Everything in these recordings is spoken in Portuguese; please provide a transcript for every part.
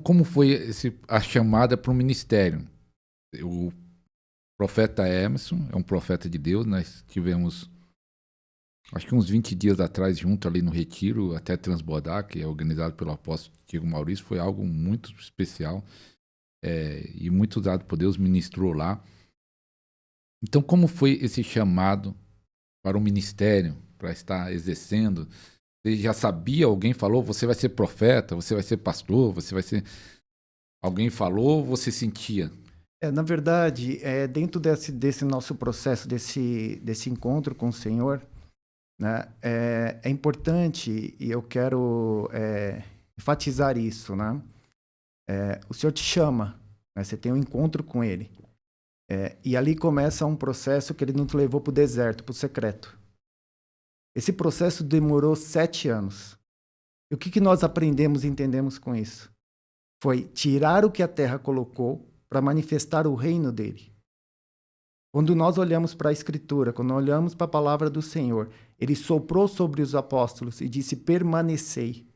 como foi a chamada para o ministério? O profeta Emerson é um profeta de Deus. Nós tivemos, acho que uns 20 dias atrás, junto ali no Retiro, até Transbordar, que é organizado pelo apóstolo Tiago Maurício. Foi algo muito especial e muito usado por Deus, ministrou lá. Então, como foi esse chamado para o ministério, para estar exercendo? Você já sabia, alguém falou, você vai ser profeta, você vai ser pastor, você vai ser... Alguém falou, você sentia? Na verdade, dentro desse nosso processo, desse encontro com o Senhor, né, é importante, e eu quero enfatizar isso, né? O Senhor te chama, né, você tem um encontro com Ele. E ali começa um processo que Ele não te levou para o deserto, para o secreto. Esse processo demorou 7 anos. E o que nós aprendemos e entendemos com isso? Foi tirar o que a terra colocou para manifestar o reino dele. Quando nós olhamos para a Escritura, quando olhamos para a palavra do Senhor, ele soprou sobre os apóstolos e disse: permanecei.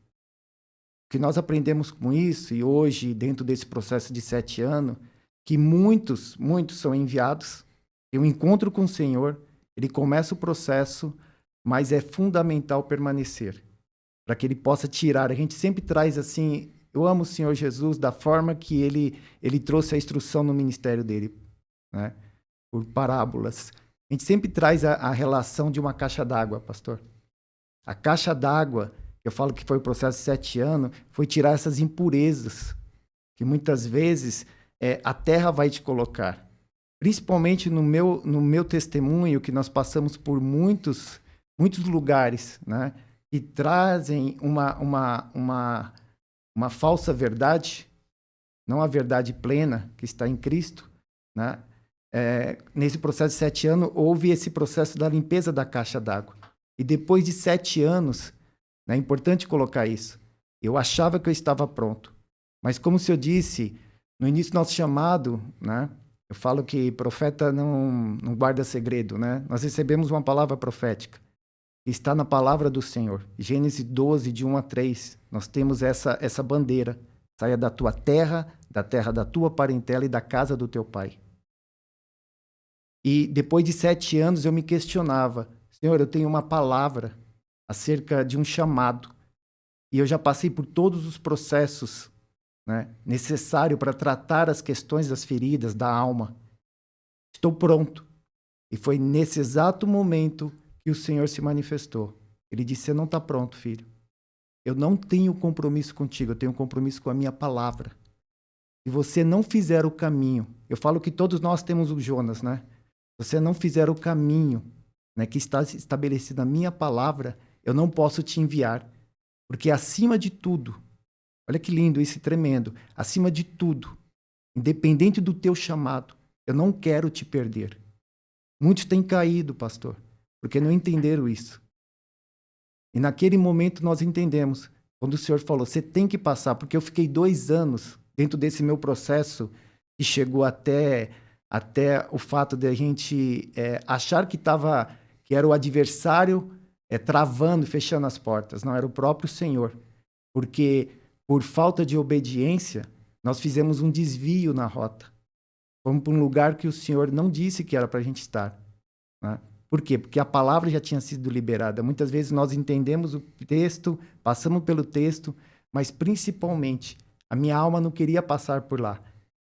O que nós aprendemos com isso, e hoje, dentro desse processo de 7 anos, que muitos são enviados, tem um encontro com o Senhor, ele começa o processo, mas é fundamental permanecer, para que ele possa tirar. A gente sempre traz assim, eu amo o Senhor Jesus da forma que ele trouxe a instrução no ministério dele, né? Por parábolas. A gente sempre traz a relação de uma caixa d'água, pastor. A caixa d'água, eu falo que foi o processo de 7 anos, foi tirar essas impurezas que muitas vezes a terra vai te colocar. Principalmente no meu testemunho, que nós passamos por muitos lugares, né, que trazem uma falsa verdade, não a verdade plena que está em Cristo, né? Nesse processo de 7 anos, houve esse processo da limpeza da caixa d'água. E depois de 7 anos, né, é importante colocar isso, eu achava que eu estava pronto. Mas como o senhor disse, no início do nosso chamado, né, eu falo que profeta não guarda segredo, né? Nós recebemos uma palavra profética. Está na palavra do Senhor. Gênesis 12, de 1 a 3. Nós temos essa bandeira. Saia da tua terra, da terra da tua parentela e da casa do teu pai. E depois de 7 anos eu me questionava: Senhor, eu tenho uma palavra acerca de um chamado. E eu já passei por todos os processos, né, necessários para tratar as questões das feridas da alma. Estou pronto. E foi nesse exato momento que o Senhor se manifestou. Ele disse: você não está pronto, filho. Eu não tenho compromisso contigo, eu tenho compromisso com a minha palavra. Se você não fizer o caminho, eu falo que todos nós temos o Jonas, né? Se você não fizer o caminho, né, que está estabelecido na minha palavra, eu não posso te enviar. Porque acima de tudo, olha que lindo isso, tremendo, acima de tudo, independente do teu chamado, eu não quero te perder. Muitos têm caído, pastor, porque não entenderam isso. E naquele momento nós entendemos, quando o Senhor falou: você tem que passar, porque eu fiquei 2 anos dentro desse meu processo, que chegou até o fato de a gente achar que era o adversário travando, fechando as portas. Não, era o próprio Senhor. Porque por falta de obediência, nós fizemos um desvio na rota. Fomos para um lugar que o Senhor não disse que era para a gente estar, né? Por quê? Porque a palavra já tinha sido liberada. Muitas vezes nós entendemos o texto, passamos pelo texto, mas principalmente a minha alma não queria passar por lá.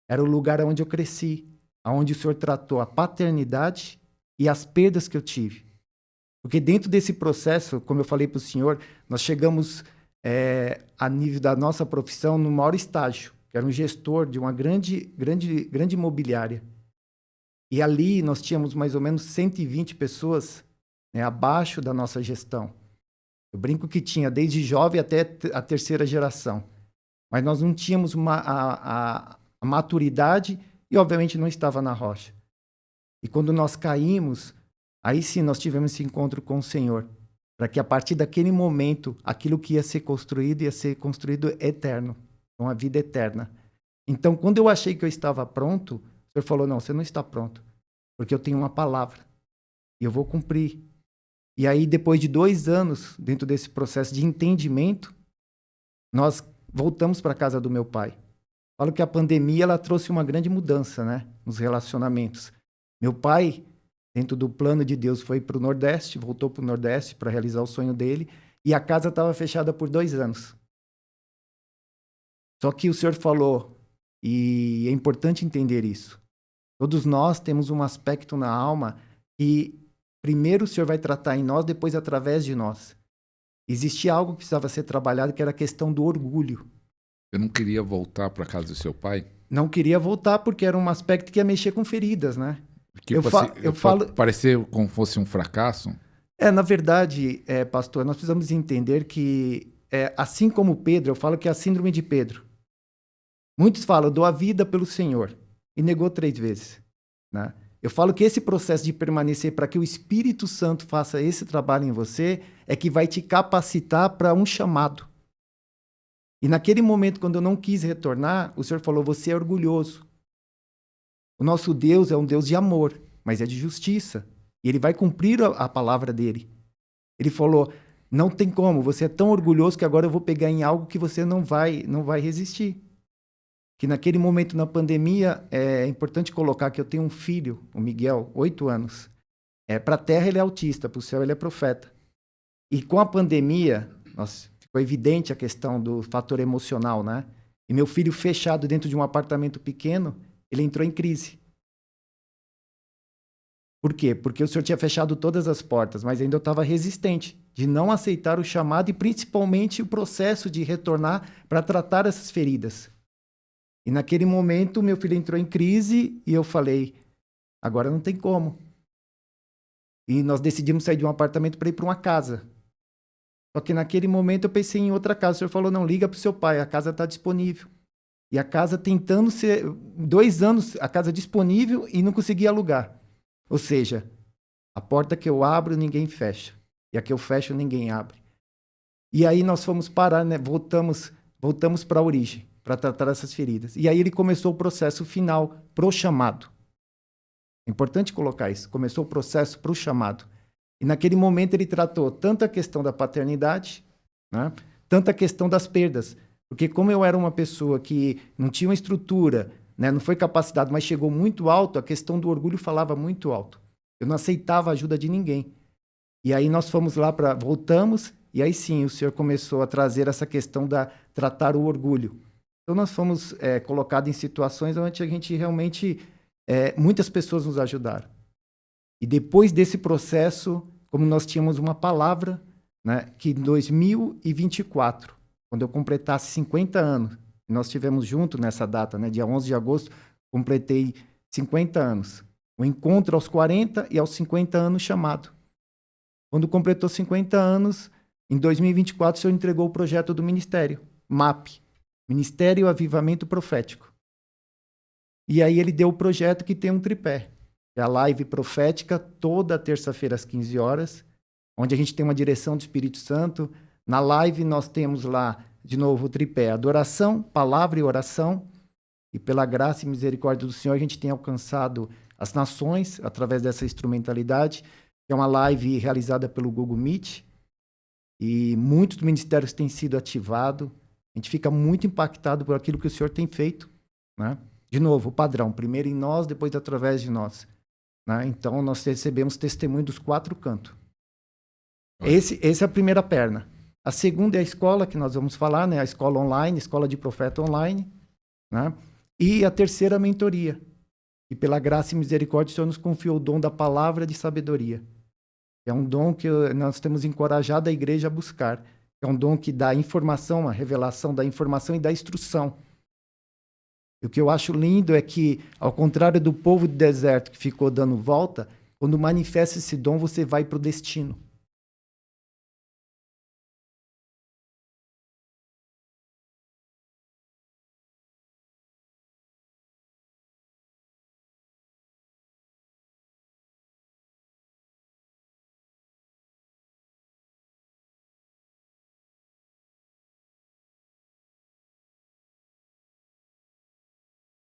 Era o lugar onde eu cresci, onde o Senhor tratou a paternidade e as perdas que eu tive. Porque dentro desse processo, como eu falei para o Senhor, nós chegamos a nível da nossa profissão no maior estágio, que era um gestor de uma grande imobiliária. E ali nós tínhamos mais ou menos 120 pessoas, né, abaixo da nossa gestão. Eu brinco que tinha desde jovem até a terceira geração. Mas nós não tínhamos a maturidade e, obviamente, não estava na rocha. E quando nós caímos, aí sim nós tivemos esse encontro com o Senhor, para que a partir daquele momento, aquilo que ia ser construído eterno, uma vida eterna. Então, quando eu achei que eu estava pronto, o Senhor falou: não, você não está pronto, porque eu tenho uma palavra e eu vou cumprir. E aí, depois de 2 anos, dentro desse processo de entendimento, nós voltamos para a casa do meu pai. Falo que a pandemia ela trouxe uma grande mudança, né, nos relacionamentos. Meu pai, dentro do plano de Deus, foi para o Nordeste, voltou para o Nordeste para realizar o sonho dele, e a casa estava fechada por 2 anos. Só que o Senhor falou, e é importante entender isso. Todos nós temos um aspecto na alma que primeiro o Senhor vai tratar em nós, depois através de nós. Existia algo que precisava ser trabalhado, que era a questão do orgulho. Eu não queria voltar para casa do seu pai? Não queria voltar porque era um aspecto que ia mexer com feridas, né? Tipo assim, Eu falo... parecer como fosse um fracasso? Na verdade, pastor, nós precisamos entender que, assim como Pedro, eu falo que é a síndrome de Pedro. Muitos falam, dou a vida pelo Senhor, e negou 3 vezes, né? Eu falo que esse processo de permanecer para que o Espírito Santo faça esse trabalho em você é que vai te capacitar para um chamado. E naquele momento, quando eu não quis retornar, o Senhor falou, você é orgulhoso. O nosso Deus é um Deus de amor, mas é de justiça. E Ele vai cumprir a palavra dele. Ele falou, não tem como, você é tão orgulhoso que agora eu vou pegar em algo que você não vai resistir. Que naquele momento na pandemia, é importante colocar que eu tenho um filho, o Miguel, 8 anos. Para a terra ele é autista, para o céu ele é profeta. E com a pandemia, nossa, ficou evidente a questão do fator emocional, né? E meu filho fechado dentro de um apartamento pequeno, ele entrou em crise. Por quê? Porque o Senhor tinha fechado todas as portas, mas ainda eu estava resistente de não aceitar o chamado e principalmente o processo de retornar para tratar essas feridas. E naquele momento, meu filho entrou em crise e eu falei, agora não tem como. E nós decidimos sair de um apartamento para ir para uma casa. Só que naquele momento eu pensei em outra casa. O senhor falou, não, liga para o seu pai, a casa está disponível. E a casa tentando ser, 2 anos, a casa disponível e não conseguia alugar. Ou seja, a porta que eu abro, ninguém fecha. E a que eu fecho, ninguém abre. E aí nós fomos parar, né? Voltamos para a origem, para tratar essas feridas. E aí ele começou o processo final pro chamado. É importante colocar isso. Começou o processo pro chamado. E naquele momento ele tratou tanto a questão da paternidade, né? Tanto a questão das perdas. Porque como eu era uma pessoa que não tinha uma estrutura, né? Não foi capacitado, mas chegou muito alto, a questão do orgulho falava muito alto. Eu não aceitava a ajuda de ninguém. E aí nós fomos lá voltamos, e aí sim o Senhor começou a trazer essa questão da tratar o orgulho. Então nós fomos colocados em situações onde a gente realmente, muitas pessoas nos ajudaram. E depois desse processo, como nós tínhamos uma palavra, né, que em 2024, quando eu completasse 50 anos, nós estivemos juntos nessa data, né, dia 11 de agosto, completei 50 anos. O encontro aos 40 e aos 50 anos chamado. Quando completou 50 anos, em 2024, o Senhor entregou o projeto do ministério, MAP, Ministério Avivamento Profético. E aí ele deu o projeto que tem um tripé. É a live profética, toda terça-feira às 15 horas, onde a gente tem uma direção do Espírito Santo. Na live nós temos lá, de novo, o tripé, adoração, palavra e oração. E pela graça e misericórdia do Senhor, a gente tem alcançado as nações através dessa instrumentalidade. É uma live realizada pelo Google Meet. E muitos ministérios têm sido ativados. A gente fica muito impactado por aquilo que o Senhor tem feito, né? De novo, o padrão, primeiro em nós, depois através de nós. Né? Então, nós recebemos testemunho dos 4 cantos. Essa é a primeira perna. A segunda é a escola, que nós vamos falar, né? A escola online, escola de profeta online. Né? E a terceira, a mentoria. E pela graça e misericórdia, o Senhor nos confiou o dom da palavra de sabedoria. É um dom que nós temos encorajado a igreja a buscar. É um dom que dá informação, a revelação da informação e da instrução. E o que eu acho lindo é que, ao contrário do povo do deserto que ficou dando volta, quando manifesta esse dom, você vai para o destino.